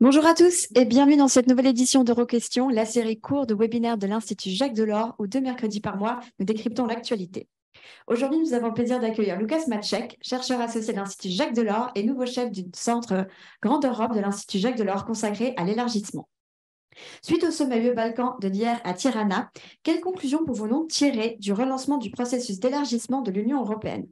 Bonjour à tous et bienvenue dans cette nouvelle édition d'EuroQuestions, la série court de webinaires de l'Institut Jacques Delors, où 2 mercredis par mois, nous décryptons l'actualité. Aujourd'hui, nous avons le plaisir d'accueillir Lucas Maczek, chercheur associé de l'Institut Jacques Delors et nouveau chef du centre Grande Europe de l'Institut Jacques Delors consacré à l'élargissement. Suite au sommet UE-Balkans de l'hier à Tirana, quelles conclusions pouvons-nous tirer du relancement du processus d'élargissement de l'Union européenne?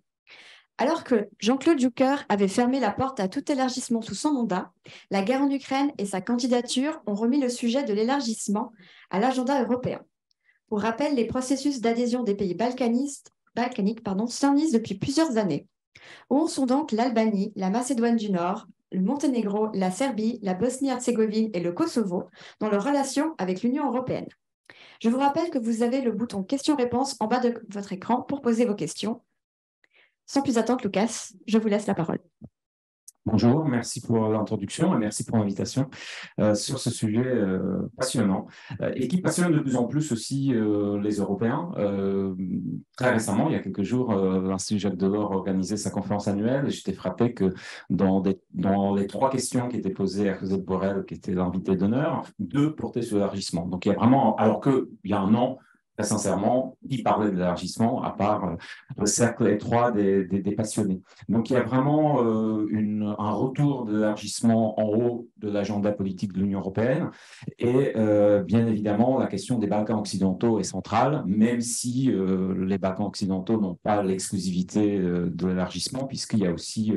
Alors que Jean-Claude Juncker avait fermé la porte à tout élargissement sous son mandat, la guerre en Ukraine et sa candidature ont remis le sujet de l'élargissement à l'agenda européen. Pour rappel, les processus d'adhésion des pays balkaniques s'enlisent depuis plusieurs années. Où en sont donc l'Albanie, la Macédoine du Nord, le Monténégro, la Serbie, la Bosnie-Herzégovine et le Kosovo dans leurs relations avec l'Union européenne? Je vous rappelle que vous avez le bouton questions-réponses en bas de votre écran pour poser vos questions. Sans plus attendre, Lucas, je vous laisse la parole. Bonjour, merci pour l'introduction et merci pour l'invitation sur ce sujet passionnant et qui passionne de plus en plus aussi les Européens. Très récemment, il y a quelques jours, l'Institut Jacques Delors organisait sa conférence annuelle et j'étais frappé que dans les 3 questions qui étaient posées à Josep Borrell, qui était l'invité d'honneur, 2 portaient sur l'élargissement. Donc il y a vraiment, alors qu'il y a un an, très sincèrement, qui parlait de l'élargissement, à part le cercle étroit des passionnés. Donc, il y a vraiment un retour de l'élargissement en haut de l'agenda politique de l'Union européenne. Et bien évidemment, la question des Balkans occidentaux est centrale, même si les Balkans occidentaux n'ont pas l'exclusivité de l'élargissement, puisqu'il y a aussi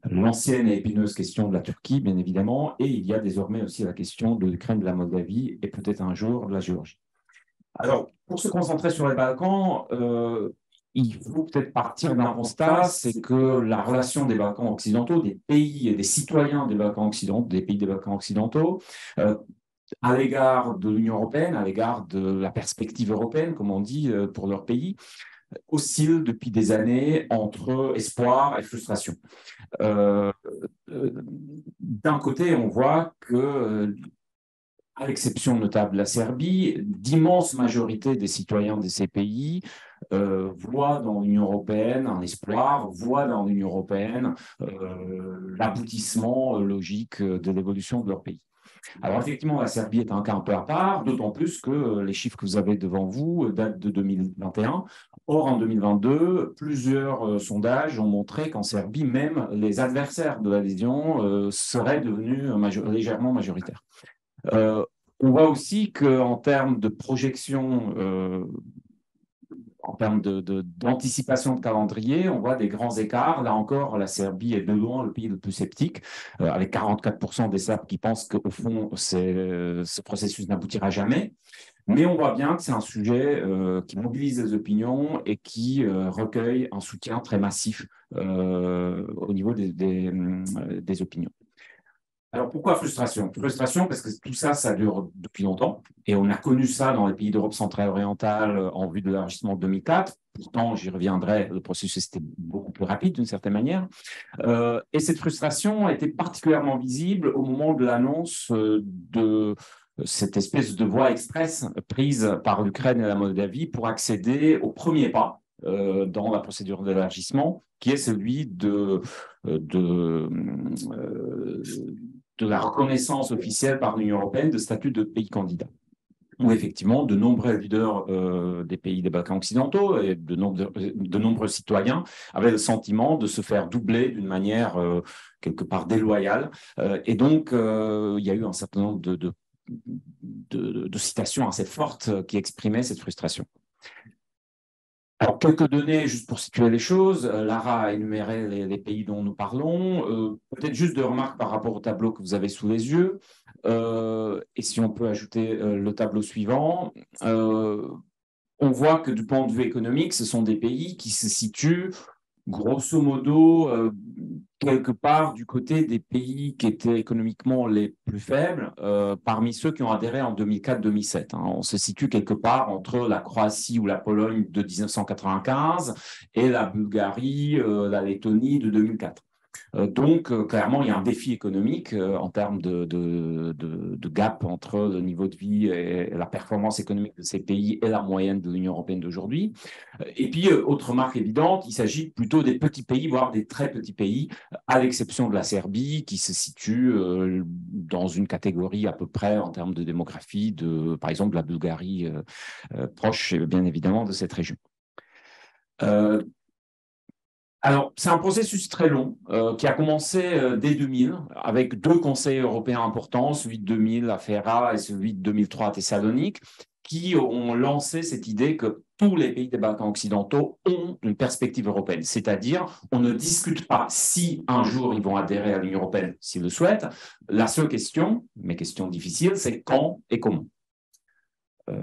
l'ancienne et épineuse question de la Turquie, bien évidemment, et il y a désormais aussi la question de l'Ukraine, de la Moldavie et peut-être un jour de la Géorgie. Alors, pour se concentrer sur les Balkans, il faut peut-être partir d'un constat, c'est que la relation des Balkans occidentaux, des pays et des citoyens des Balkans occidentaux, des pays des Balkans occidentaux, à l'égard de l'Union européenne, à l'égard de la perspective européenne, comme on dit, pour leur pays, oscille depuis des années entre espoir et frustration. D'un côté, on voit que à l'exception notable de la Serbie, d'immenses majorités des citoyens de ces pays voient dans l'Union européenne un espoir, voient dans l'Union européenne l'aboutissement logique de l'évolution de leur pays. Alors effectivement, la Serbie est un cas un peu à part, d'autant plus que les chiffres que vous avez devant vous datent de 2021. Or, en 2022, plusieurs sondages ont montré qu'en Serbie, même les adversaires de l'adhésion seraient devenus légèrement majoritaires. On voit aussi qu'en termes de projection, en termes d'anticipation de calendrier, on voit des grands écarts. Là encore, la Serbie est de loin le pays le plus sceptique, avec 44% des Serbes qui pensent qu'au fond, ce processus n'aboutira jamais. Mais on voit bien que c'est un sujet qui mobilise les opinions et qui recueille un soutien très massif au niveau des opinions. Alors, pourquoi frustration? Frustration parce que tout ça, ça dure depuis longtemps. Et on a connu ça dans les pays d'Europe centrale et orientale en vue de l'élargissement de 2004. Pourtant, j'y reviendrai, le processus était beaucoup plus rapide d'une certaine manière. Et cette frustration était particulièrement visible au moment de l'annonce de cette espèce de voie express prise par l'Ukraine et la Moldavie pour accéder au premier pas dans la procédure d'élargissement, qui est celui de la reconnaissance officielle par l'Union européenne de statut de pays candidat, où effectivement de nombreux leaders des pays des Balkans occidentaux et de nombreux citoyens avaient le sentiment de se faire doubler d'une manière quelque part déloyale. Et donc, il y a eu un certain nombre de citations assez fortes qui exprimaient cette frustration. Alors, quelques données juste pour situer les choses. Lara a énuméré les pays dont nous parlons. Peut-être juste deux remarques par rapport au tableau que vous avez sous les yeux. Et si on peut ajouter le tableau suivant, on voit que du point de vue économique, ce sont des pays qui se situent grosso modo quelque part du côté des pays qui étaient économiquement les plus faibles, parmi ceux qui ont adhéré en 2004-2007. Hein. On se situe quelque part entre la Croatie ou la Pologne de 1995 et la Bulgarie, la Lettonie de 2004. Clairement, il y a un défi économique en termes de gap entre le niveau de vie et la performance économique de ces pays et la moyenne de l'Union européenne d'aujourd'hui. Et puis, autre marque évidente, il s'agit plutôt des petits pays, voire des très petits pays, à l'exception de la Serbie, qui se situe dans une catégorie à peu près en termes de démographie, par exemple, la Bulgarie, proche bien évidemment de cette région. Alors, c'est un processus très long qui a commencé dès 2000 avec deux conseils européens importants, celui de 2000 à Feira et celui de 2003 à Thessalonique, qui ont lancé cette idée que tous les pays des Balkans occidentaux ont une perspective européenne. C'est-à-dire, on ne discute pas si un jour ils vont adhérer à l'Union européenne s'ils le souhaitent. La seule question, mais question difficile, c'est quand et comment.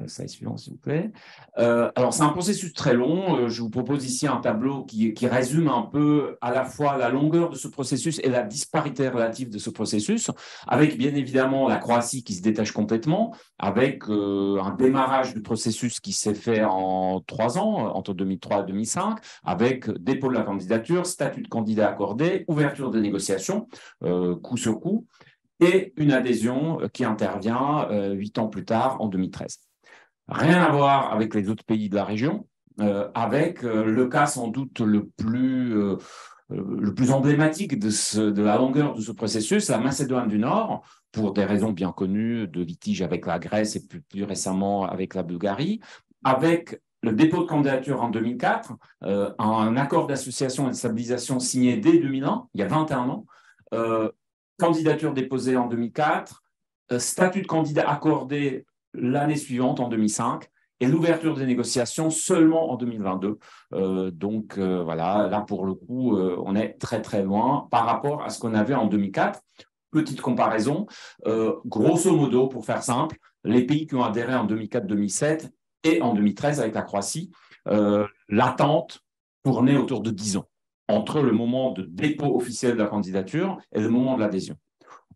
Slide suivant, s'il vous plaît. Alors, c'est un processus très long. Je vous propose ici un tableau qui résume un peu à la fois la longueur de ce processus et la disparité relative de ce processus, avec bien évidemment la Croatie qui se détache complètement, avec un démarrage du processus qui s'est fait en 3 ans, entre 2003 et 2005, avec dépôt de la candidature, statut de candidat accordé, ouverture des négociations, coup sur coup, et une adhésion qui intervient 8 ans plus tard, en 2013. Rien à voir avec les autres pays de la région, avec le cas sans doute le plus emblématique de la longueur de ce processus, la Macédoine du Nord, pour des raisons bien connues de litige avec la Grèce et plus récemment avec la Bulgarie, avec le dépôt de candidature en 2004, un accord d'association et de stabilisation signé dès 2001, il y a 21 ans, candidature déposée en 2004, statut de candidat accordé l'année suivante, en 2005, et l'ouverture des négociations seulement en 2022. Voilà, là pour le coup, on est très très loin par rapport à ce qu'on avait en 2004. Petite comparaison, grosso modo, pour faire simple, les pays qui ont adhéré en 2004-2007 et en 2013 avec la Croatie, l'attente tournait autour de 10 ans, entre le moment de dépôt officiel de la candidature et le moment de l'adhésion.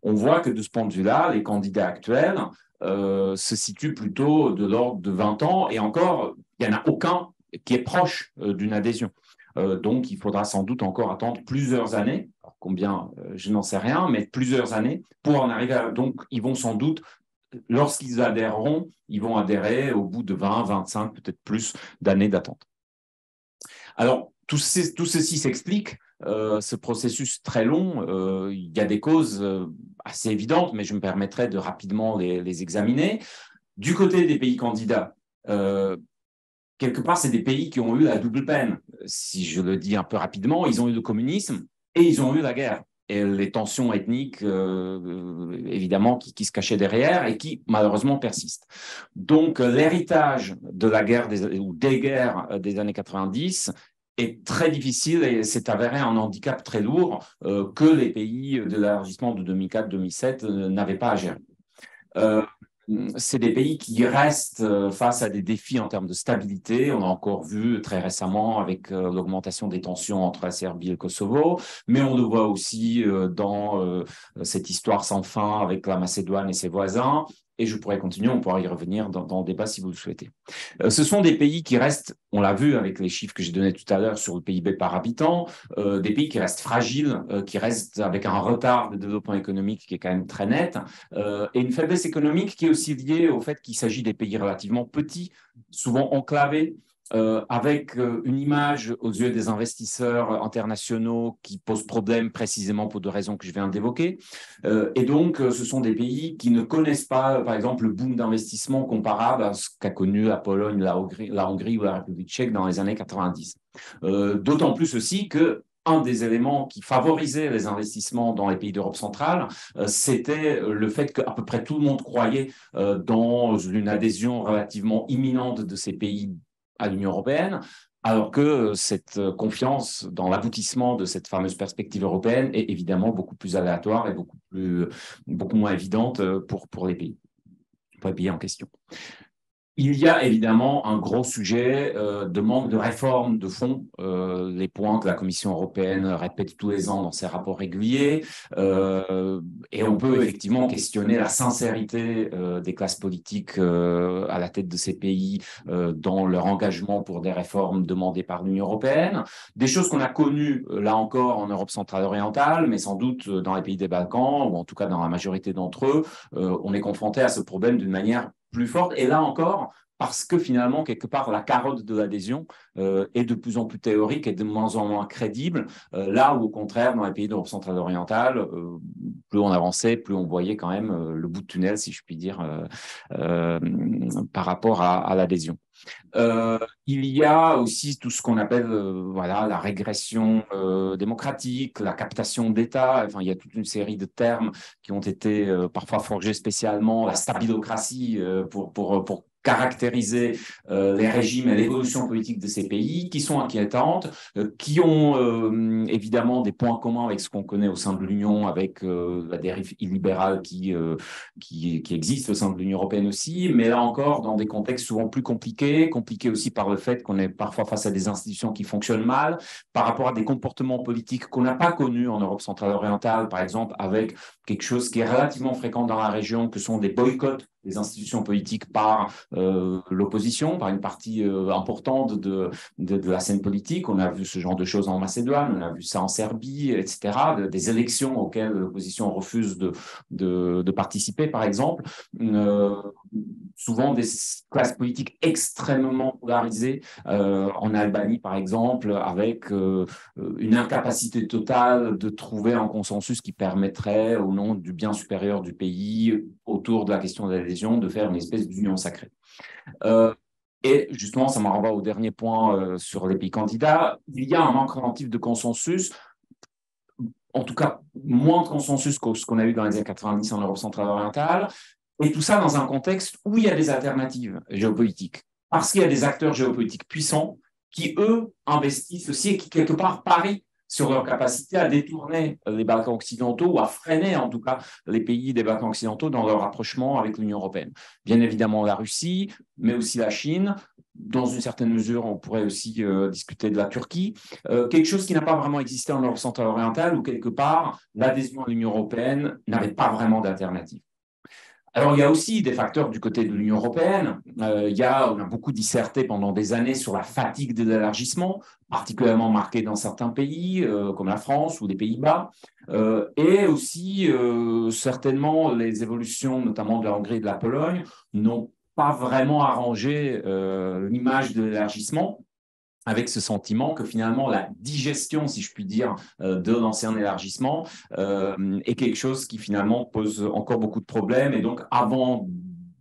On voit que de ce point de vue-là, les candidats actuels se situent plutôt de l'ordre de 20 ans, et encore, il n'y en a aucun qui est proche d'une adhésion. Donc, il faudra sans doute encore attendre plusieurs années, alors combien, je n'en sais rien, mais plusieurs années pour en arriver à... Donc, ils vont sans doute, lorsqu'ils adhéreront, ils vont adhérer au bout de 20, 25, peut-être plus d'années d'attente. Alors, tout ceci s'explique, ce processus très long. Il y a des causes assez évidentes, mais je me permettrai de rapidement les examiner. Du côté des pays candidats, quelque part, c'est des pays qui ont eu la double peine. Si je le dis un peu rapidement, ils ont eu le communisme et ils ont eu la guerre. Et les tensions ethniques, évidemment, qui se cachaient derrière et qui, malheureusement, persistent. Donc, l'héritage de la guerre ou des guerres des années 90 est très difficile et s'est avéré un handicap très lourd que les pays de l'élargissement de 2004-2007 n'avaient pas à gérer. C'est des pays qui restent face à des défis en termes de stabilité. On a encore vu très récemment avec l'augmentation des tensions entre la Serbie et le Kosovo, mais on le voit aussi dans cette histoire sans fin avec la Macédoine et ses voisins. Et je pourrais continuer, on pourra y revenir dans le débat si vous le souhaitez. Ce sont des pays qui restent, on l'a vu avec les chiffres que j'ai donnés tout à l'heure sur le PIB par habitant, des pays qui restent fragiles, qui restent avec un retard de développement économique qui est quand même très net, et une faiblesse économique qui est aussi liée au fait qu'il s'agit des pays relativement petits, souvent enclavés, avec une image aux yeux des investisseurs internationaux qui pose problème précisément pour deux raisons que je viens d'évoquer. Et donc, ce sont des pays qui ne connaissent pas, par exemple, le boom d'investissement comparable à ce qu'a connu la Pologne, la Hongrie ou la République tchèque dans les années 90. D'autant plus aussi que un des éléments qui favorisait les investissements dans les pays d'Europe centrale, c'était le fait qu'à peu près tout le monde croyait dans une adhésion relativement imminente de ces pays à l'Union européenne, alors que cette confiance dans l'aboutissement de cette fameuse perspective européenne est évidemment beaucoup plus aléatoire et beaucoup moins évidente pour les pays en question. Il y a évidemment un gros sujet de manque de réforme de fond, les points que la Commission européenne répète tous les ans dans ses rapports réguliers, et on peut effectivement questionner la sincérité des classes politiques à la tête de ces pays dans leur engagement pour des réformes demandées par l'Union européenne. Des choses qu'on a connues, là encore, en Europe centrale orientale, mais sans doute dans les pays des Balkans, ou en tout cas dans la majorité d'entre eux, on est confronté à ce problème d'une manière plus forte. Et là encore, parce que finalement, quelque part, la carotte de l'adhésion est de plus en plus théorique et de moins en moins crédible, là où, au contraire, dans les pays d'Europe centrale orientale, plus on avançait, plus on voyait quand même le bout de tunnel, si je puis dire, par rapport à l'adhésion. Il y a aussi tout ce qu'on appelle voilà, la régression démocratique, la captation d'État. Enfin, il y a toute une série de termes qui ont été parfois forgés spécialement, la stabilocratie pour caractériser les régimes et l'évolution politique de ces pays, qui sont inquiétantes, qui ont évidemment des points communs avec ce qu'on connaît au sein de l'Union, avec la dérive illibérale qui existe au sein de l'Union européenne aussi, mais là encore dans des contextes souvent plus compliqués aussi par le fait qu'on est parfois face à des institutions qui fonctionnent mal, par rapport à des comportements politiques qu'on n'a pas connus en Europe centrale orientale, par exemple, avec quelque chose qui est relativement fréquent dans la région, que sont des boycotts des institutions politiques par l'opposition, par une partie importante de la scène politique. On a vu ce genre de choses en Macédoine, on a vu ça en Serbie, etc., des élections auxquelles l'opposition refuse de participer, par exemple. Souvent des classes politiques extrêmement polarisées, en Albanie, par exemple, avec une incapacité totale de trouver un consensus qui permettrait, au nom du bien supérieur du pays, autour de la question de l'adhésion, de faire une espèce d'union sacrée. Et justement, ça me renvoie au dernier point sur les pays candidats. Il y a un manque relatif de consensus, en tout cas moins de consensus que ce qu'on a eu dans les années 90 en Europe centrale orientale, et tout ça dans un contexte où il y a des alternatives géopolitiques, parce qu'il y a des acteurs géopolitiques puissants qui, eux, investissent aussi et qui, quelque part, parient sur leur capacité à détourner les Balkans occidentaux ou à freiner, en tout cas, les pays des Balkans occidentaux dans leur rapprochement avec l'Union européenne. Bien évidemment, la Russie, mais aussi la Chine. Dans une certaine mesure, on pourrait aussi discuter de la Turquie. Quelque chose qui n'a pas vraiment existé en Europe centrale orientale, où, quelque part, l'adhésion à l'Union européenne n'avait pas vraiment d'alternative. Alors, il y a aussi des facteurs du côté de l'Union européenne. On a beaucoup disserté pendant des années sur la fatigue de l'élargissement, particulièrement marquée dans certains pays, comme la France ou les Pays-Bas, et aussi certainement les évolutions, notamment de la Hongrie et de la Pologne, n'ont pas vraiment arrangé l'image de l'élargissement, avec ce sentiment que finalement la digestion, si je puis dire, de l'ancien élargissement est quelque chose qui finalement pose encore beaucoup de problèmes. Et donc, avant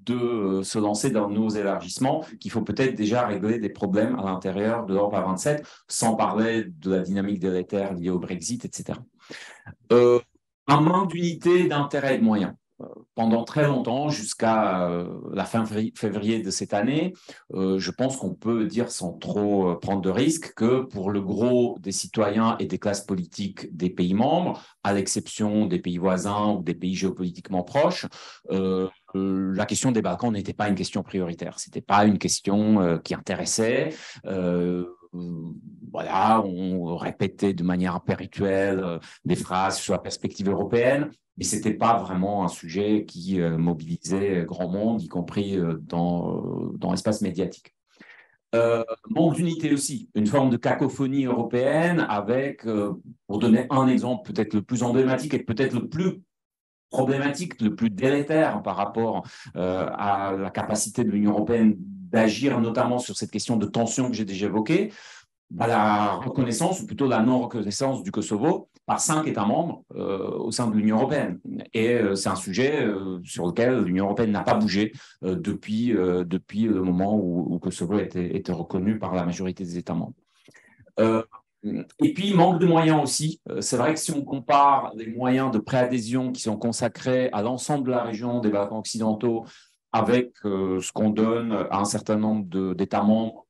de se lancer dans nos élargissements, qu'il faut peut-être déjà régler des problèmes à l'intérieur de l'Europe à 27, sans parler de la dynamique délétère liée au Brexit, etc. Un manque d'unité, d'intérêt et de moyens. Pendant très longtemps, jusqu'à la fin février de cette année, je pense qu'on peut dire sans trop prendre de risques que pour le gros des citoyens et des classes politiques des pays membres, à l'exception des pays voisins ou des pays géopolitiquement proches, la question des Balkans n'était pas une question prioritaire. Ce n'était pas une question qui intéressait. Voilà, on répétait de manière impérituelle des phrases sur la perspective européenne, mais ce n'était pas vraiment un sujet qui mobilisait grand monde, y compris dans l'espace médiatique. Manque d'unité aussi, une forme de cacophonie européenne avec, pour donner un exemple peut-être le plus emblématique et peut-être le plus problématique, le plus délétère par rapport à la capacité de l'Union européenne d'agir, notamment sur cette question de tension que j'ai déjà évoquée, la reconnaissance, ou plutôt la non-reconnaissance du Kosovo par 5 États membres au sein de l'Union européenne. Et c'est un sujet sur lequel l'Union européenne n'a pas bougé depuis le moment où Kosovo était reconnu par la majorité des États membres. Et puis, manque de moyens aussi. C'est vrai que si on compare les moyens de préadhésion qui sont consacrés à l'ensemble de la région des Balkans occidentaux avec ce qu'on donne à un certain nombre d'États membres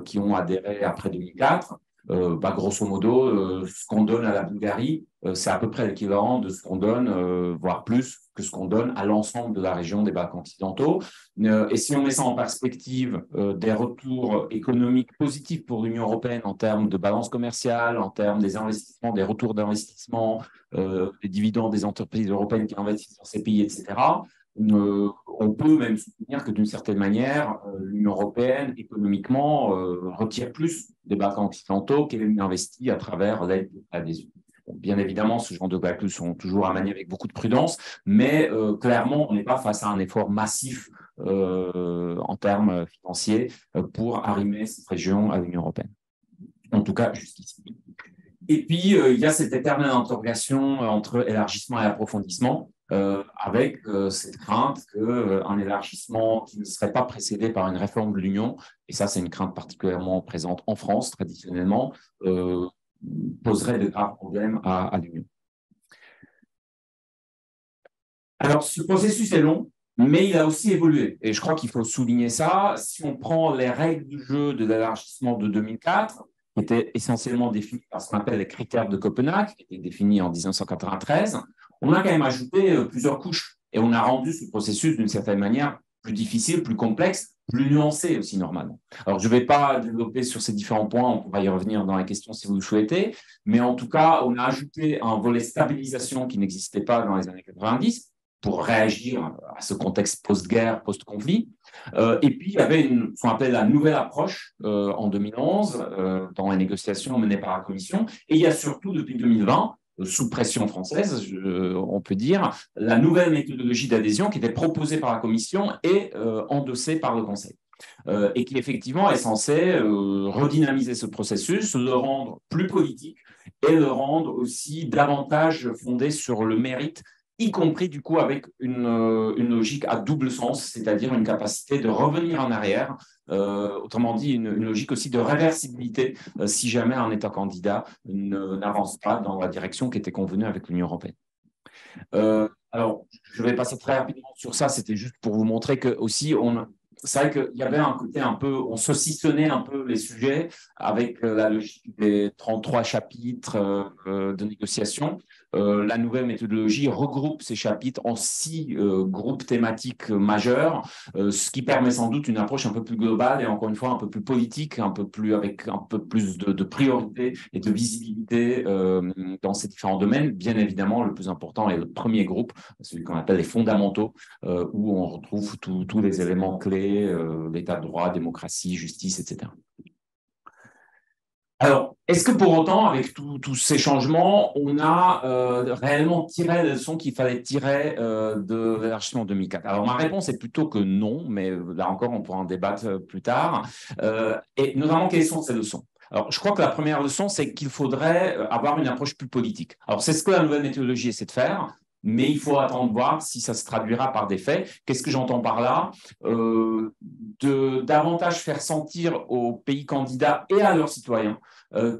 qui ont adhéré après 2004, Grosso modo, ce qu'on donne à la Bulgarie, c'est à peu près l'équivalent de ce qu'on donne, voire plus que ce qu'on donne à l'ensemble de la région des Balkans occidentaux. Et si on met ça en perspective, des retours économiques positifs pour l'Union européenne en termes de balance commerciale, en termes des investissements, des retours d'investissement, des dividendes des entreprises européennes qui investissent dans ces pays, etc., on peut même soutenir que d'une certaine manière, l'Union européenne, économiquement, retire plus des Balkans occidentaux qu'elle investit à travers l'aide à des. Bon, bien évidemment, ce genre de calculs sont toujours à manier avec beaucoup de prudence, mais clairement, on n'est pas face à un effort massif en termes financiers pour arrimer cette région à l'Union européenne. En tout cas, jusqu'ici. Et puis, il y a cette éternelle interrogation entre élargissement et approfondissement, avec cette crainte qu'un élargissement qui ne serait pas précédé par une réforme de l'Union, et ça c'est une crainte particulièrement présente en France traditionnellement, poserait de graves problèmes à l'Union. Alors, ce processus est long, mais il a aussi évolué. Et je crois qu'il faut souligner ça. Si on prend les règles du jeu de l'élargissement de 2004, qui étaient essentiellement définies par ce qu'on appelle les critères de Copenhague, qui étaient définis en 1993, on a quand même ajouté plusieurs couches. Et on a rendu ce processus, d'une certaine manière, plus difficile, plus complexe, plus nuancé aussi, normalement. Alors, je ne vais pas développer sur ces différents points, on pourra y revenir dans la question si vous le souhaitez, mais en tout cas, on a ajouté un volet stabilisation qui n'existait pas dans les années 90, pour réagir à ce contexte post-guerre, post-conflit. Et puis, il y avait ce qu'on appelle la nouvelle approche en 2011, dans les négociations menées par la Commission. Et il y a surtout, depuis 2020, sous pression française, on peut dire, la nouvelle méthodologie d'adhésion qui était proposée par la Commission et endossée par le Conseil. Et qui, effectivement, est censée redynamiser ce processus, le rendre plus politique et le rendre aussi davantage fondé sur le mérite, y compris du coup avec une logique à double sens, c'est-à-dire une capacité de revenir en arrière, autrement dit une logique aussi de réversibilité si jamais un État candidat n'avance pas dans la direction qui était convenue avec l'Union européenne. Alors, je vais passer très rapidement sur ça, c'était juste pour vous montrer que aussi c'est vrai qu'il y avait un côté un peu, on saucissonnait un peu les sujets avec la logique des 33 chapitres de négociation. La nouvelle méthodologie regroupe ces chapitres en 6 groupes thématiques majeurs, ce qui permet sans doute une approche un peu plus globale et encore une fois un peu plus politique, avec un peu plus de priorité et de visibilité dans ces différents domaines. Bien évidemment, le plus important est le premier groupe, celui qu'on appelle les fondamentaux, où on retrouve tous les éléments clés, l'état de droit, démocratie, justice, etc. Alors, est-ce que pour autant, avec tous ces changements, on a réellement tiré les leçons qu'il fallait tirer de l'élargissement 2004? Alors, ma réponse est plutôt que non, mais là encore, on pourra en débattre plus tard. Et notamment, quelles sont ces leçons? Alors, je crois que la première leçon, c'est qu'il faudrait avoir une approche plus politique. Alors, c'est ce que la nouvelle méthodologie essaie de faire, mais il faut attendre voir si ça se traduira par des faits. Qu'est-ce que j'entends par là? De davantage faire sentir aux pays candidats et à leurs citoyens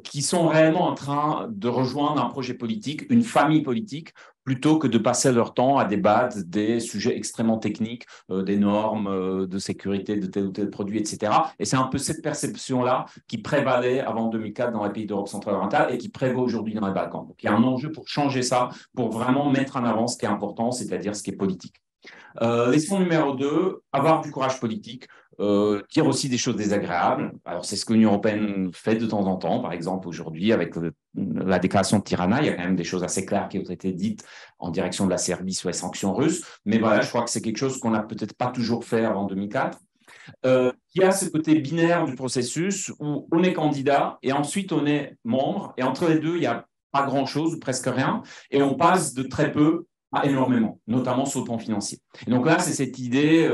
qui sont réellement en train de rejoindre un projet politique, une famille politique, plutôt que de passer leur temps à débattre des sujets extrêmement techniques, des normes de sécurité de tel ou tel produit, etc. Et c'est un peu cette perception-là qui prévalait avant 2004 dans les pays d'Europe centrale orientale et qui prévaut aujourd'hui dans les Balkans. Donc il y a un enjeu pour changer ça, pour vraiment mettre en avant ce qui est important, c'est-à-dire ce qui est politique. Leçon numéro 2, avoir du courage politique, dire aussi des choses désagréables. Alors, c'est ce que l'Union européenne fait de temps en temps. Par exemple, aujourd'hui, avec la déclaration de Tirana, il y a quand même des choses assez claires qui ont été dites en direction de la Serbie sur les sanctions russes. Mais voilà, je crois que c'est quelque chose qu'on n'a peut-être pas toujours fait avant 2004. Il y a ce côté binaire du processus où on est candidat et ensuite on est membre. Et entre les deux, il n'y a pas grand-chose ou presque rien. Et on passe de très peu à énormément, notamment sur le plan financier. Et donc là, c'est cette idée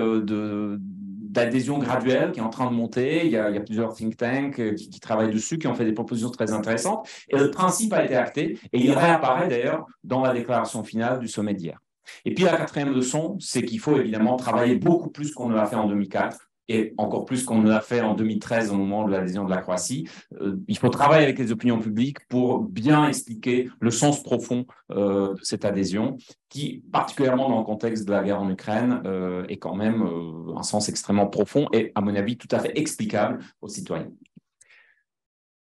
d'adhésion graduelle qui est en train de monter. Il y a plusieurs think tanks qui travaillent dessus, qui ont fait des propositions très intéressantes. Et le principe a été acté et il réapparaît d'ailleurs dans la déclaration finale du sommet d'hier. Et puis la quatrième leçon, c'est qu'il faut évidemment travailler beaucoup plus qu'on ne l'a fait en 2004 et encore plus qu'on ne l'a fait en 2013 au moment de l'adhésion de la Croatie. Il faut travailler avec les opinions publiques pour bien expliquer le sens profond de cette adhésion qui, particulièrement dans le contexte de la guerre en Ukraine, est quand même un sens extrêmement profond et, à mon avis, tout à fait explicable aux citoyens.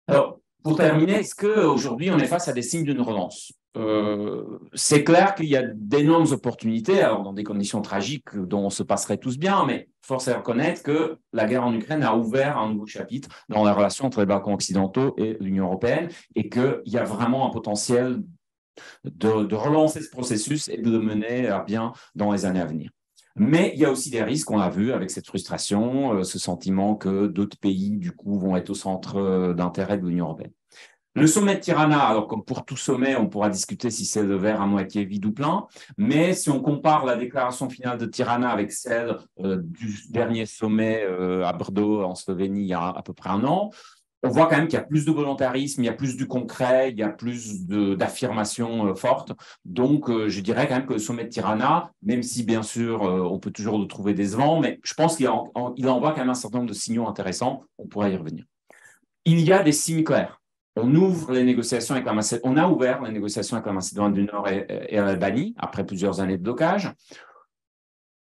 Alors, pour terminer, est-ce qu'aujourd'hui, on est face à des signes d'une relance? C'est clair qu'il y a d'énormes opportunités, alors dans des conditions tragiques dont on se passerait tous bien, mais force est de reconnaître que la guerre en Ukraine a ouvert un nouveau chapitre dans la relation entre les Balkans occidentaux et l'Union européenne, et qu'il y a vraiment un potentiel de relancer ce processus et de le mener à bien dans les années à venir. Mais il y a aussi des risques, on l'a vu, avec cette frustration, ce sentiment que d'autres pays, du coup, vont être au centre d'intérêt de l'Union européenne. Le sommet de Tirana, alors comme pour tout sommet, on pourra discuter si c'est le verre à moitié vide ou plein, mais si on compare la déclaration finale de Tirana avec celle du dernier sommet à Brdo, en Slovénie, il y a à peu près un an, on voit quand même qu'il y a plus de volontarisme, il y a plus du concret, il y a plus d'affirmations fortes. Donc, je dirais quand même que le sommet de Tirana, même si bien sûr on peut toujours le trouver décevant, mais je pense qu'il envoie quand même un certain nombre de signaux intéressants. On pourra y revenir. Il y a des signes clairs. On ouvre les négociations avec la Macédoine. On a ouvert les négociations avec la Macédoine du Nord et l'Albanie après plusieurs années de blocage.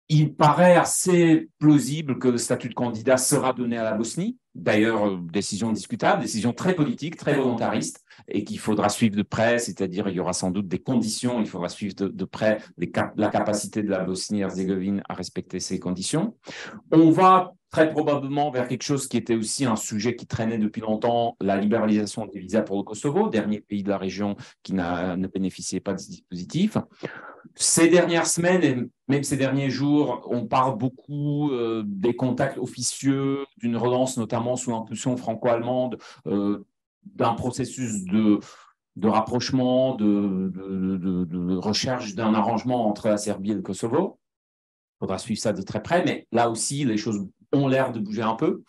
Il paraît assez plausible que le statut de candidat sera donné à la Bosnie. D'ailleurs, décision discutable, décision très politique, très volontariste, et qu'il faudra suivre de près, c'est-à-dire il y aura sans doute des conditions, il faudra suivre de près la capacité de la Bosnie-Herzégovine à respecter ces conditions. On va très probablement vers quelque chose qui était aussi un sujet qui traînait depuis longtemps, la libéralisation des visas pour le Kosovo, dernier pays de la région qui ne bénéficiait pas de ce dispositif. Ces dernières semaines et même ces derniers jours, on parle beaucoup des contacts officieux, d'une relance notamment sous l'impulsion franco-allemande, d'un processus de rapprochement, de recherche d'un arrangement entre la Serbie et le Kosovo. Il faudra suivre ça de très près, mais là aussi, les choses ont l'air de bouger un peu.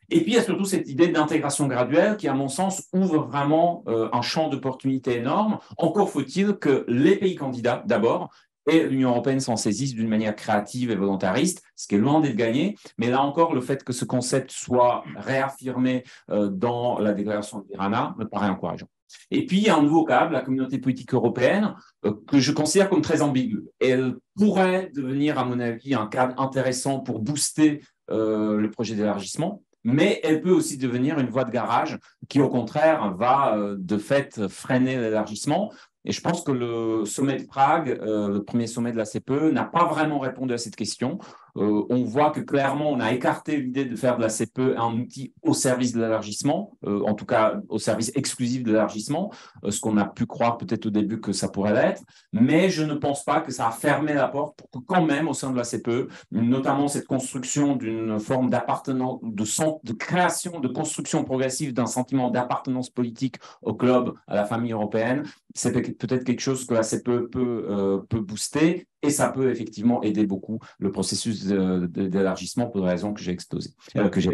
Et puis, il y a surtout cette idée d'intégration graduelle qui, à mon sens, ouvre vraiment un champ d'opportunités énorme. Encore faut-il que les pays candidats, d'abord, et l'Union européenne s'en saisissent d'une manière créative et volontariste, ce qui est loin d'être gagné. Mais là encore, le fait que ce concept soit réaffirmé dans la déclaration de Tirana me paraît encourageant. Et puis, il y a un nouveau cadre, la communauté politique européenne, que je considère comme très ambigu. Elle pourrait devenir, à mon avis, un cadre intéressant pour booster le projet d'élargissement, mais elle peut aussi devenir une voie de garage qui, au contraire, va de fait freiner l'élargissement. Et je pense que le sommet de Prague, le premier sommet de la CPE, n'a pas vraiment répondu à cette question. On voit que clairement, on a écarté l'idée de faire de la CPE un outil au service de l'élargissement, en tout cas au service exclusif de l'élargissement, ce qu'on a pu croire peut-être au début que ça pourrait l'être. Mais je ne pense pas que ça a fermé la porte pour que quand même, au sein de la CPE, notamment cette construction d'une forme d'appartenance, de création, de construction progressive d'un sentiment d'appartenance politique au club, à la famille européenne, c'est peut-être quelque chose que la CPE peut booster et ça peut effectivement aider beaucoup le processus d'élargissement pour les raisons que j'ai exposées. J'ai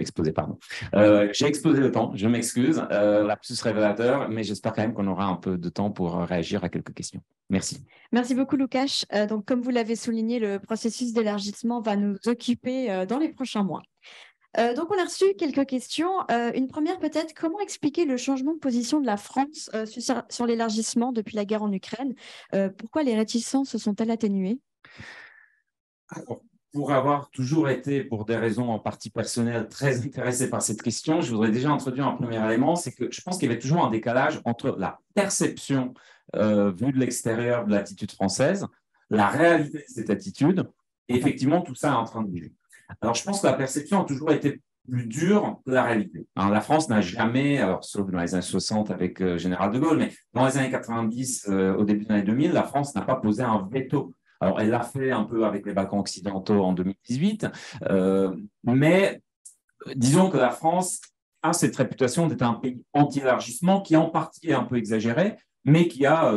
explosé le temps, je m'excuse, lapsus révélateur, mais j'espère quand même qu'on aura un peu de temps pour réagir à quelques questions. Merci. Merci beaucoup, Łukasz. Donc, comme vous l'avez souligné, le processus d'élargissement va nous occuper dans les prochains mois. Donc, on a reçu quelques questions. Une première, peut-être, comment expliquer le changement de position de la France sur l'élargissement depuis la guerre en Ukraine? Pourquoi les réticences se sont-elles atténuées? Alors, pour avoir toujours été, pour des raisons en partie personnelles, très intéressé par cette question, je voudrais déjà introduire un premier élément, c'est que je pense qu'il y avait toujours un décalage entre la perception vue de l'extérieur de l'attitude française, la réalité de cette attitude, et effectivement, tout ça est en train de bouger. Alors, je pense que la perception a toujours été plus dure que la réalité. Alors, la France n'a jamais, alors, sauf dans les années 60 avec Général de Gaulle, mais dans les années 90, au début des années 2000, la France n'a pas posé un veto. Alors, elle l'a fait un peu avec les Balkans occidentaux en 2018, mais disons que la France a cette réputation d'être un pays anti-élargissement qui, en partie, est un peu exagéré, mais qui a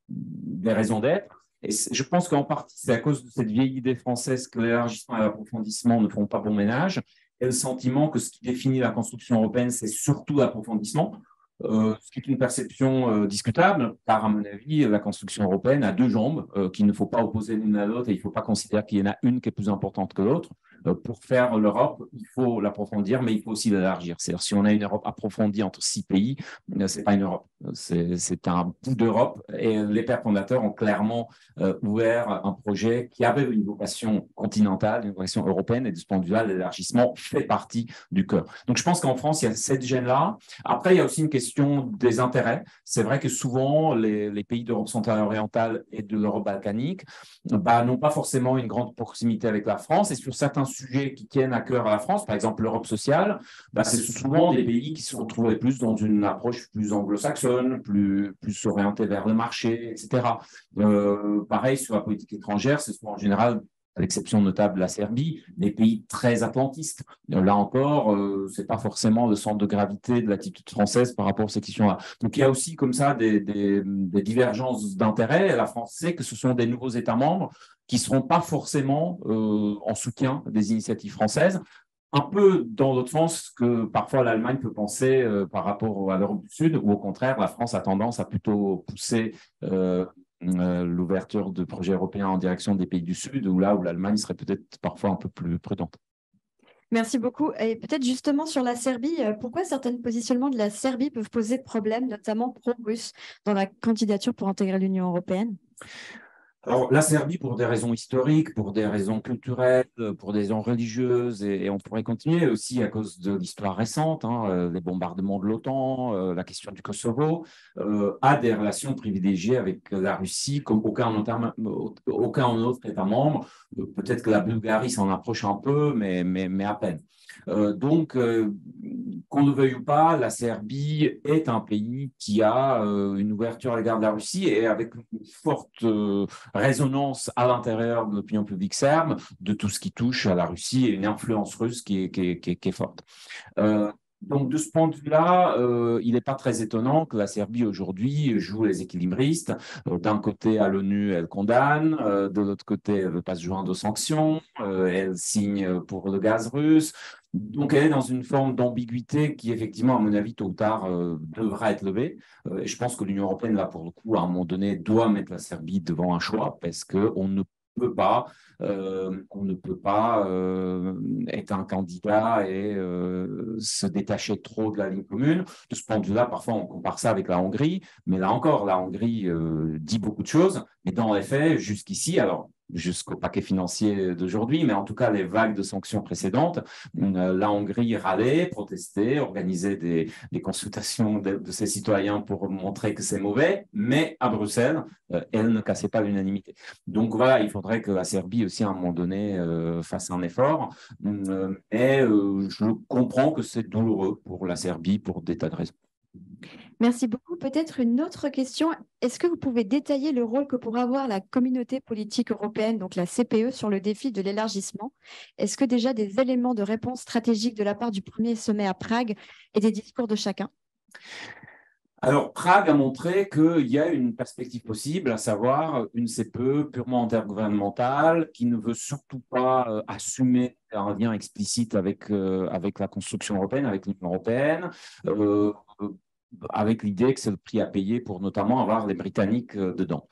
des raisons d'être. Et je pense qu'en partie, c'est à cause de cette vieille idée française que l'élargissement et l'approfondissement ne font pas bon ménage, et le sentiment que ce qui définit la construction européenne, c'est surtout l'approfondissement, ce qui est une perception discutable, car à mon avis, la construction européenne a deux jambes qu'il ne faut pas opposer l'une à l'autre, et il ne faut pas considérer qu'il y en a une qui est plus importante que l'autre. pour faire l'Europe, il faut l'approfondir, mais il faut aussi l'élargir. C'est-à-dire, si on a une Europe approfondie entre 6 pays, c'est pas une Europe, c'est un bout d'Europe. Et les pères fondateurs ont clairement ouvert un projet qui avait une vocation continentale, une vocation européenne, et de ce point de vue-là, l'élargissement fait partie du cœur. Donc, je pense qu'en France, il y a cette gêne-là. Après, il y a aussi une question des intérêts. C'est vrai que souvent, les pays d'Europe centrale et orientale et de l'Europe balkanique n'ont pas forcément une grande proximité avec la France. Et sur certains sujets qui tiennent à cœur à la France, par exemple l'Europe sociale, c'est souvent des pays qui se retrouvaient plus dans une approche plus anglo-saxonne, plus orientée vers le marché, etc. Pareil, sur la politique étrangère, c'est souvent en général, à l'exception notable de la Serbie, des pays très atlantistes. Là encore, ce n'est pas forcément le centre de gravité de l'attitude française par rapport à ces questions-là. Donc, il y a aussi comme ça des divergences d'intérêts. La France sait que ce sont des nouveaux États membres qui ne seront pas forcément en soutien des initiatives françaises. Un peu dans l'autre sens que parfois l'Allemagne peut penser par rapport à l'Europe du Sud, ou au contraire, la France a tendance à plutôt pousser l'ouverture de projets européens en direction des pays du Sud, ou là où l'Allemagne serait peut-être parfois un peu plus prudente. Merci beaucoup. Et peut-être justement sur la Serbie, pourquoi certains positionnements de la Serbie peuvent poser problème, notamment pro-russe, dans la candidature pour intégrer l'Union européenne? Alors, la Serbie, pour des raisons historiques, pour des raisons culturelles, pour des raisons religieuses, et on pourrait continuer aussi à cause de l'histoire récente, les bombardements de l'OTAN, la question du Kosovo, a des relations privilégiées avec la Russie comme aucun autre État membre. Peut-être que la Bulgarie s'en approche un peu, mais à peine. Donc, qu'on le veuille ou pas, la Serbie est un pays qui a une ouverture à l'égard de la Russie et avec une forte résonance à l'intérieur de l'opinion publique serbe de tout ce qui touche à la Russie et une influence russe qui est forte. Donc, de ce point de vue-là, il n'est pas très étonnant que la Serbie, aujourd'hui, joue les équilibristes. D'un côté, à l'ONU, elle condamne. De l'autre côté, elle ne veut pas se joindre aux sanctions. Elle signe pour le gaz russe. Donc, elle est dans une forme d'ambiguïté qui, effectivement, à mon avis, tôt ou tard, devra être levée. Et je pense que l'Union européenne, là, pour le coup, à un moment donné, doit mettre la Serbie devant un choix parce qu'on ne peut pas être un candidat et se détacher trop de la ligne commune. De ce point de vue-là, parfois, on compare ça avec la Hongrie, mais là encore, la Hongrie dit beaucoup de choses, mais dans les faits, jusqu'ici, alors jusqu'au paquet financier d'aujourd'hui, mais en tout cas les vagues de sanctions précédentes, la Hongrie râlait, protestait, organisait des consultations de ses citoyens pour montrer que c'est mauvais, mais à Bruxelles, elle ne cassait pas l'unanimité. Donc voilà, il faudrait que la Serbie aussi à un moment donné fasse un effort, et je comprends que c'est douloureux pour la Serbie pour des tas de raisons. Merci beaucoup. Peut-être une autre question. Est-ce que vous pouvez détailler le rôle que pourra avoir la communauté politique européenne, donc la CPE, sur le défi de l'élargissement? Est-ce que déjà des éléments de réponse stratégique de la part du premier sommet à Prague et des discours de chacun? Alors, Prague a montré qu'il y a une perspective possible, à savoir une CPE purement intergouvernementale qui ne veut surtout pas assumer un lien explicite avec la construction européenne, avec l'Union européenne, avec l'idée que c'est le prix à payer pour notamment avoir les Britanniques dedans.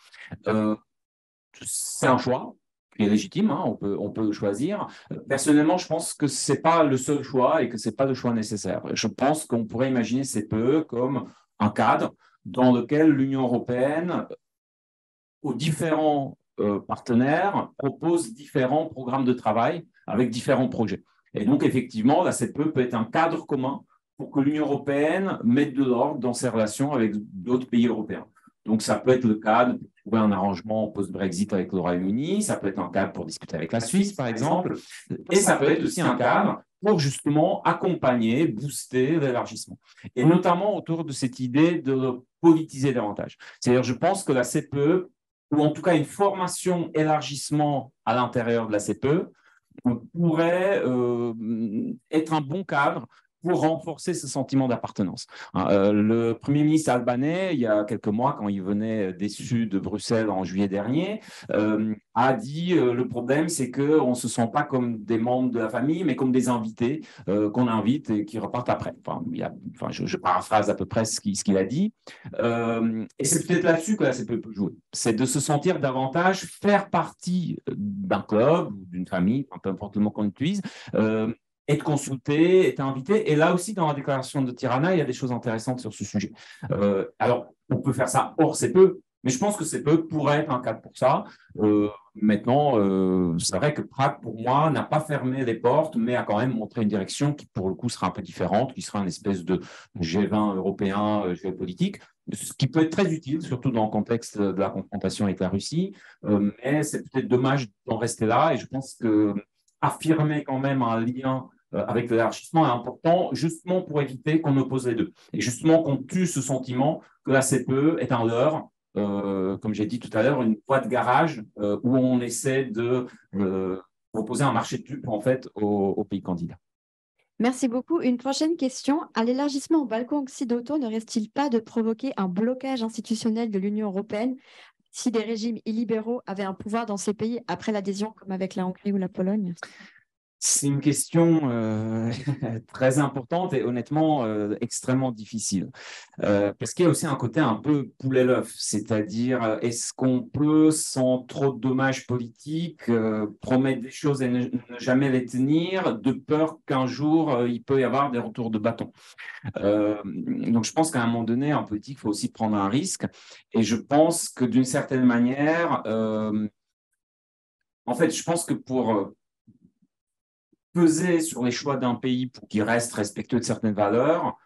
C'est un choix qui est légitime, on peut le choisir. Personnellement, je pense que ce n'est pas le seul choix et que ce n'est pas le choix nécessaire. Je pense qu'on pourrait imaginer CPE comme un cadre dans lequel l'Union européenne, aux différents partenaires, propose différents programmes de travail avec différents projets. Et donc, effectivement, la CPE peut être un cadre commun pour que l'Union européenne mette de l'ordre dans ses relations avec d'autres pays européens. Donc, ça peut être le cas de trouver un arrangement post-Brexit avec le Royaume-Uni, ça peut être un cadre pour discuter avec la Suisse, par exemple, et ça peut être aussi un cadre pour justement accompagner, booster l'élargissement. Et notamment autour de cette idée de politiser davantage. C'est-à-dire, je pense que la CPE, ou en tout cas une formation élargissement à l'intérieur de la CPE, pourrait être un bon cadre pour renforcer ce sentiment d'appartenance. Le Premier ministre albanais, il y a quelques mois, quand il venait déçu de Bruxelles en juillet dernier, a dit le problème, c'est qu'on ne se sent pas comme des membres de la famille, mais comme des invités qu'on invite et qui repartent après. Je paraphrase à peu près ce qu'il a dit. Et c'est peut-être là-dessus que la CPE peut jouer. C'est de se sentir davantage faire partie d'un club ou d'une famille, peu importe le mot qu'on utilise, être consulté, être invité. Et là aussi, dans la déclaration de Tirana, il y a des choses intéressantes sur ce sujet. Alors, on peut faire ça hors CPE, mais je pense que CPE pourrait être un cadre pour ça. Maintenant, c'est vrai que Prague, pour moi, n'a pas fermé les portes, mais a quand même montré une direction qui, pour le coup, sera un peu différente, qui sera une espèce de G20 européen géopolitique, ce qui peut être très utile, surtout dans le contexte de la confrontation avec la Russie. Mais c'est peut-être dommage d'en rester là, et je pense que affirmer quand même un lien avec l'élargissement est important, justement pour éviter qu'on oppose les deux. Et justement qu'on tue ce sentiment que la CPE est un leurre, comme j'ai dit tout à l'heure, une voie de garage où on essaie de proposer un marché de dupes en fait aux pays candidats. Merci beaucoup. Une prochaine question. À l'élargissement aux Balkans occidentaux, ne reste-t-il pas de provoquer un blocage institutionnel de l'Union européenne si des régimes illibéraux avaient un pouvoir dans ces pays après l'adhésion, comme avec la Hongrie ou la Pologne? C'est une question très importante et honnêtement extrêmement difficile. Parce qu'il y a aussi un côté un peu poulet-l'œuf, c'est-à-dire est-ce qu'on peut, sans trop de dommages politiques, promettre des choses et ne jamais les tenir, de peur qu'un jour il peut y avoir des retours de bâton. Donc je pense qu'à un moment donné, en politique, il faut aussi prendre un risque. Et je pense que d'une certaine manière, en fait, je pense que pour peser sur les choix d'un pays pour qu'il reste respectueux de certaines valeurs,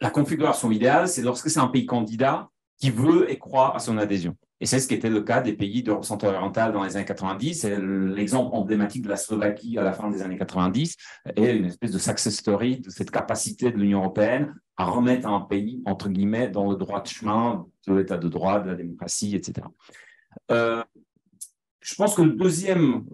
la configuration idéale, c'est lorsque c'est un pays candidat qui veut et croit à son adhésion. Et c'est ce qui était le cas des pays d'Europe centre-orientale dans les années 90. C'est l'exemple emblématique de la Slovaquie à la fin des années 90 et une espèce de success story de cette capacité de l'Union européenne à remettre un pays, entre guillemets, dans le droit de chemin de l'état de droit, de la démocratie, etc. Je pense que le deuxième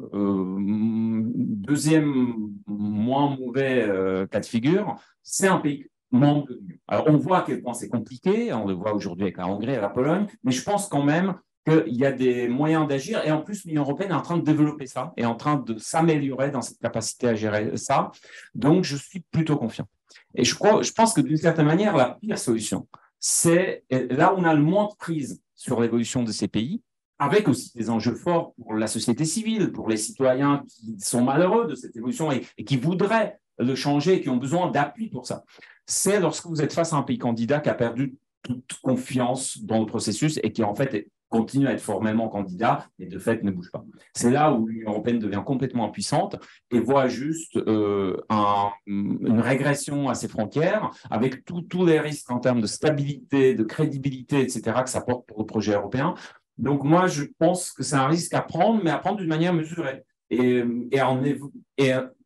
moins mauvais cas de figure, c'est un pays membre de l'Union. Alors, on voit à quel point c'est compliqué, on le voit aujourd'hui avec la Hongrie et la Pologne, mais je pense quand même qu'il y a des moyens d'agir. Et en plus, l'Union européenne est en train de développer ça, est en train de s'améliorer dans cette capacité à gérer ça. Donc, je suis plutôt confiant. Et je pense que d'une certaine manière, la pire solution, c'est là où on a le moins de prise sur l'évolution de ces pays, avec aussi des enjeux forts pour la société civile, pour les citoyens qui sont malheureux de cette évolution et qui voudraient le changer et qui ont besoin d'appui pour ça. C'est lorsque vous êtes face à un pays candidat qui a perdu toute confiance dans le processus et qui en fait continue à être formellement candidat et de fait ne bouge pas. C'est là où l'Union européenne devient complètement impuissante et voit juste une régression à ses frontières avec tous les risques en termes de stabilité, de crédibilité, etc. que ça porte pour le projet européen. Donc, moi, je pense que c'est un risque à prendre, mais à prendre d'une manière mesurée. Et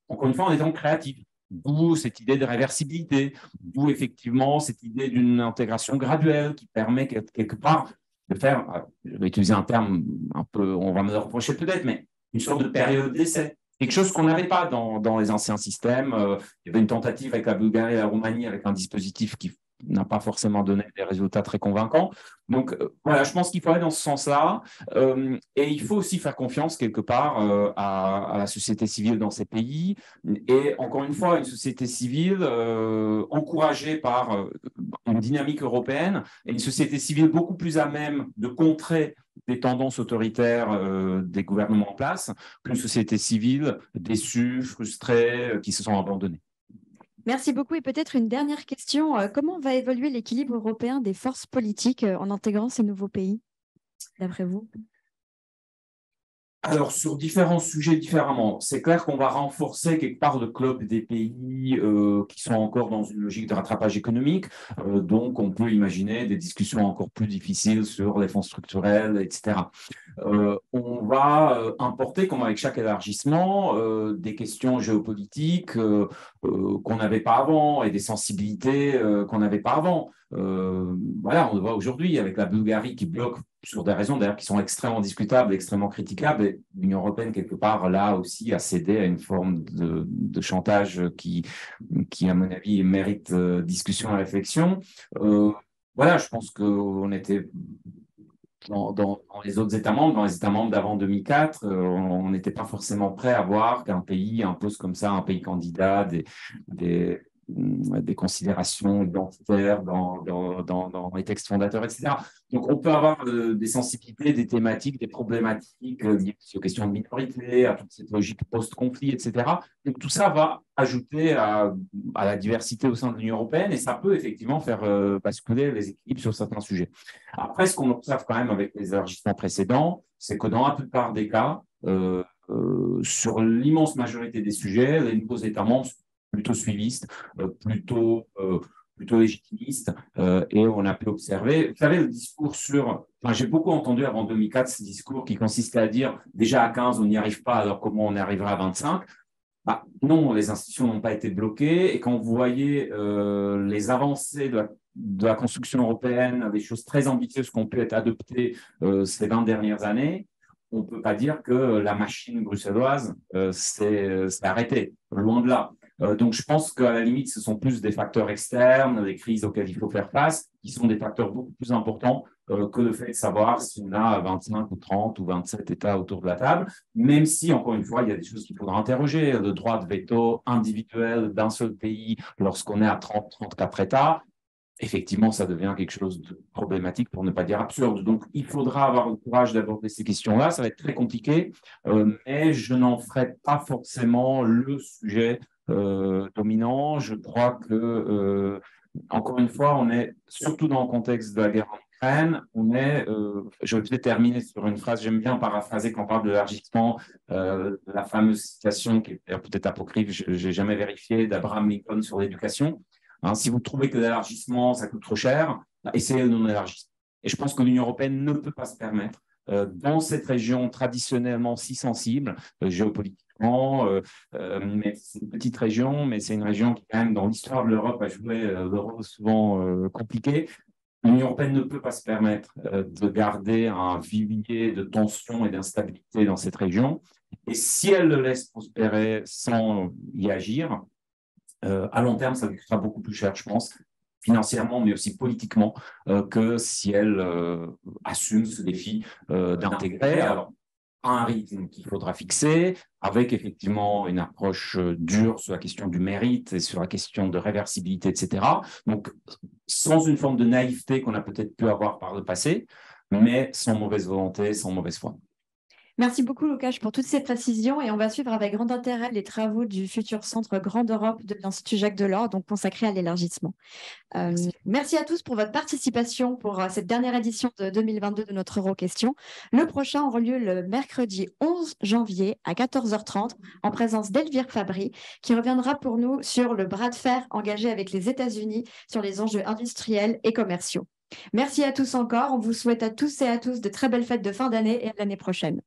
encore une fois, en étant créatif. D'où cette idée de réversibilité, d'où effectivement cette idée d'une intégration graduelle qui permet quelque part de faire, je vais utiliser un terme un peu, on va me le reprocher peut-être, mais une sorte de période d'essai. Quelque chose qu'on n'avait pas dans les anciens systèmes. Il y avait une tentative avec la Bulgarie et la Roumanie avec un dispositif qui n'a pas forcément donné des résultats très convaincants. Donc, voilà, je pense qu'il faut aller dans ce sens-là. Et il faut aussi faire confiance, quelque part, à la société civile dans ces pays. Et encore une fois, une société civile encouragée par une dynamique européenne et une société civile beaucoup plus à même de contrer des tendances autoritaires des gouvernements en place qu'une société civile déçue, frustrée, qui se sont abandonnée. Merci beaucoup. Et peut-être une dernière question. Comment va évoluer l'équilibre européen des forces politiques en intégrant ces nouveaux pays, d'après vous? Alors, sur différents sujets différemment, c'est clair qu'on va renforcer quelque part le club des pays qui sont encore dans une logique de rattrapage économique. Donc, on peut imaginer des discussions encore plus difficiles sur les fonds structurels, etc. on va importer, comme avec chaque élargissement, des questions géopolitiques qu'on n'avait pas avant et des sensibilités qu'on n'avait pas avant. Voilà, on le voit aujourd'hui avec la Bulgarie qui bloque sur des raisons d'ailleurs qui sont extrêmement discutables, extrêmement critiquables. Et l'Union européenne, quelque part, là aussi, a cédé à une forme de chantage qui, à mon avis, mérite discussion et réflexion. Voilà, je pense qu'on était dans les autres États membres, dans les États membres d'avant 2004, on n'était pas forcément prêt à voir qu'un pays impose comme ça, un pays candidat, des considérations identitaires dans les textes fondateurs, etc. Donc, on peut avoir des sensibilités, des thématiques, des problématiques liées aux questions de minorité, à toute cette logique post-conflit, etc. Donc, tout ça va ajouter à la diversité au sein de l'Union européenne et ça peut effectivement faire basculer les équilibres sur certains sujets. Après, ce qu'on observe quand même avec les élargissements précédents, c'est que dans la plupart des cas, sur l'immense majorité des sujets, les nouveaux États membres sont plutôt suivistes, plutôt légitimistes, et on a pu observer, vous savez, le discours sur, enfin, j'ai beaucoup entendu avant 2004 ce discours qui consistait à dire déjà à 15 on n'y arrive pas, alors comment on arrivera à 25? Bah, non, les institutions n'ont pas été bloquées, et quand vous voyez les avancées de la construction européenne, des choses très ambitieuses qui ont pu être adoptées ces 20 dernières années, on ne peut pas dire que la machine bruxelloise s'est arrêtée, loin de là. Donc, je pense qu'à la limite, ce sont plus des facteurs externes, des crises auxquelles il faut faire face, qui sont des facteurs beaucoup plus importants que le fait de savoir si on a 25 ou 30 ou 27 États autour de la table, même si, encore une fois, il y a des choses qu'il faudra interroger. Le droit de veto individuel d'un seul pays lorsqu'on est à 30, 34 États, effectivement, ça devient quelque chose de problématique, pour ne pas dire absurde. Donc, il faudra avoir le courage d'aborder ces questions-là. Ça va être très compliqué, mais je n'en ferai pas forcément le sujet dominant. Je crois que, encore une fois, on est, surtout dans le contexte de la guerre en Ukraine, je vais peut-être terminer sur une phrase, j'aime bien paraphraser quand on parle de l'élargissement, la fameuse citation qui est peut-être apocryphe, je n'ai jamais vérifié, d'Abraham Lincoln sur l'éducation. Hein, si vous trouvez que l'élargissement, ça coûte trop cher, essayez le non-élargissement. Et je pense que l'Union européenne ne peut pas se permettre, dans cette région traditionnellement si sensible, géopolitiquement, mais c'est une petite région, mais c'est une région qui, quand même, dans l'histoire de l'Europe, a joué le rôle souvent compliqué. L'Union européenne ne peut pas se permettre de garder un vivier de tension et d'instabilité dans cette région. Et si elle le laisse prospérer sans y agir, à long terme, ça lui coûtera beaucoup plus cher, je pense, financièrement, mais aussi politiquement, que si elle assume ce défi d'intégrer. Alors, un rythme qu'il faudra fixer, avec effectivement une approche dure sur la question du mérite et sur la question de réversibilité, etc. Donc, sans une forme de naïveté qu'on a peut-être pu avoir par le passé, mais sans mauvaise volonté, sans mauvaise foi. Merci beaucoup, Łukasz, pour toutes ces précisions et on va suivre avec grand intérêt les travaux du futur Centre Grande Europe de l'Institut Jacques Delors, donc consacré à l'élargissement. Merci à tous pour votre participation pour cette dernière édition de 2022 de notre Euroquestion. Le prochain aura lieu le mercredi 11 janvier à 14h30 en présence d'Elvire Fabry qui reviendra pour nous sur le bras de fer engagé avec les États-Unis sur les enjeux industriels et commerciaux. Merci à tous encore. On vous souhaite à tous et à tous de très belles fêtes de fin d'année et à l'année prochaine.